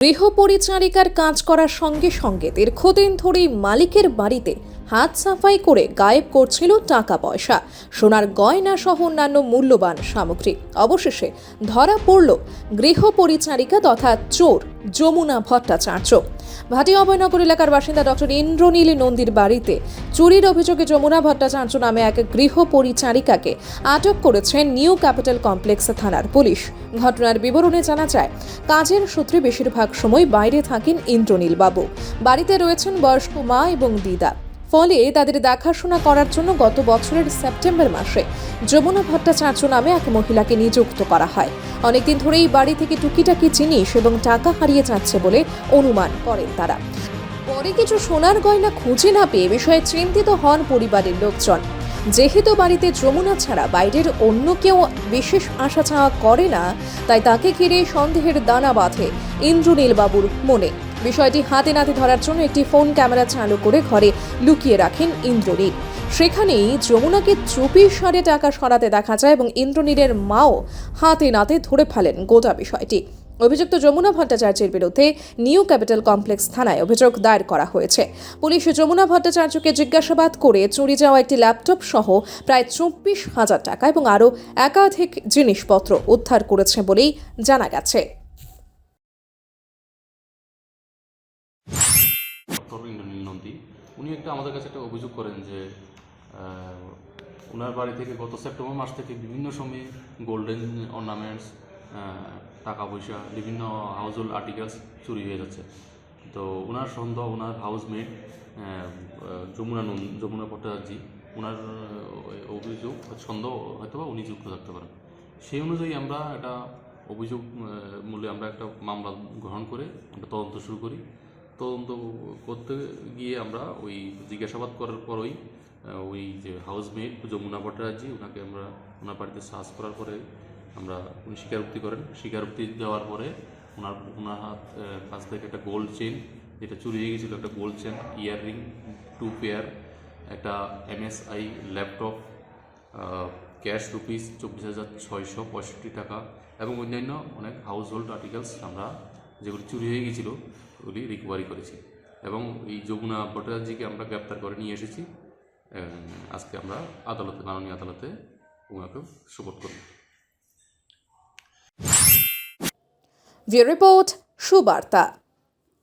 গৃহ পরিচারিকার কাজ করার সঙ্গে সঙ্গে দীর্ঘদিন ধরেই মালিকের বাড়িতে হাত সাফাই করে গায়েব করছিল টাকা পয়সা, সোনার গয়না সহ অন্যান্য মূল্যবান সামগ্রী। অবশেষে ধরা পড়ল গৃহ পরিচারিকা তথা চোর যমুনা ভট্টাচার্য। ভাটি অভয়নগর এলাকার বাসিন্দা ডক্টর ইন্দ্রনীল নন্দীর বাড়িতে চুরির অভিযোগে যমুনা ভট্টাচার্য নামে এক গৃহ পরিচারিকাকে আটক করেছেন নিউ ক্যাপিটাল কমপ্লেক্স থানার পুলিশ। ঘটনার বিবরণে জানা যায়, কাজের সূত্রে বেশিরভাগ সময় বাইরে থাকেন ইন্দ্রনীল বাবু। বাড়িতে রয়েছেন বয়স্ক মা এবং দিদা, ফলে তাদের দেখাশোনা করার জন্য গত বছরের সেপ্টেম্বর মাসে যমুনা ভট্টাচার্য নামে এক মহিলাকে নিযুক্ত করা হয়। অনেকদিন ধরেই বাড়ি থেকে টুকিটাকি জিনিস এবং টাকা হারিয়ে যাচ্ছে বলে অনুমান করেন তারা। পরে কিছু সোনার গয়না খুঁজে না পেয়ে বিষয়ে চিন্তিত হন পরিবারের লোকজন। যেহেতু বাড়িতে যমুনা ছাড়া বাইরের অন্য কেউ বিশেষ আশা চাওয়া করে না, তাই তাকে ঘিরে সন্দেহের দানা বাঁধে ইন্দ্রনীল বাবুর মনে। বিষয়টি হাতে নাতে ধরার জন্য একটি ফোন ক্যামেরা চালু করে ঘরে লুকিয়ে রাখেন ইন্দ্রনীল। সেখানেই যমুনাকে চুপির সারে টাকা সরাতে দেখা যায় এবং ইন্দ্রনীলের মাও হাতে নাতে ধরে ফেলেন গোটা বিষয়টি। অভিযুক্ত যমুনা ভট্টাচার্যের বিরুদ্ধে নিউ ক্যাপিটাল কমপ্লেক্স থানায় অভিযোগ দায়ের করা হয়েছে। পুলিশ যমুনা ভট্টাচার্যকে জিজ্ঞাসাবাদ করে চুরি যাওয়া একটি ল্যাপটপ সহ প্রায় 24,000 টাকা এবং আরও একাধিক জিনিসপত্র উদ্ধার করেছে বলেই জানা গেছে। ডক্টর ইন্দ্রনীল নন্দী উনি আমাদের কাছে একটা অভিযোগ করেন যে ওনার বাড়ি থেকে গত সেপ্টেম্বর মাস থেকে বিভিন্ন সময়ে গোল্ডেন অর্নামেন্টস, টাকা পয়সা, বিভিন্ন হাউস হোল্ড আর্টিকেলস চুরি হয়ে যাচ্ছে। তো ওনার সন্দেহ ওনার হাউসমেট যমুনা ভট্টাচার্য, ওনার অভিযোগ সন্দেহ হয়তো বা উনি যুক্ত থাকতে পারেন। সেই অনুযায়ী আমরা একটা অভিযোগ মূলে আমরা একটা মামলা গ্রহণ করে আমরা তদন্ত শুরু করি। তদন্ত করতে গিয়ে আমরা ওই জিজ্ঞাসাবাদ করার পরই ওই যে হাউসমেট যমুনা ভট্টাচার্য ওনাকে আমরা ওনার বাড়িতে সার্চ করার পরে আমরা উনি স্বীকারোক্তি করেন। স্বীকারোক্তি দেওয়ার পরে ওনার কাছ থেকে একটা গোল্ড চেন, যেটা চুরি হয়ে গেছিলো, একটা গোল্ড চেন, ইয়াররিং 2 পেয়ার, একটা MSI ল্যাপটপ, ক্যাশ রুপিস 24,665 টাকা এবং অন্যান্য অনেক হাউস হোল্ড আর্টিকেলস আমরা যেগুলি চুরি হয়ে গেছিলো ওগুলি রিকভারি করেছি এবং এই যমুনা ভট্টাচার্যকে আমরা গ্রেপ্তার করে নিয়ে এসেছি। আজকে আমরা আদালতে, মাননীয় আদালতে ওনাকে সুপোর্ট করব। Bureau report, Subarta.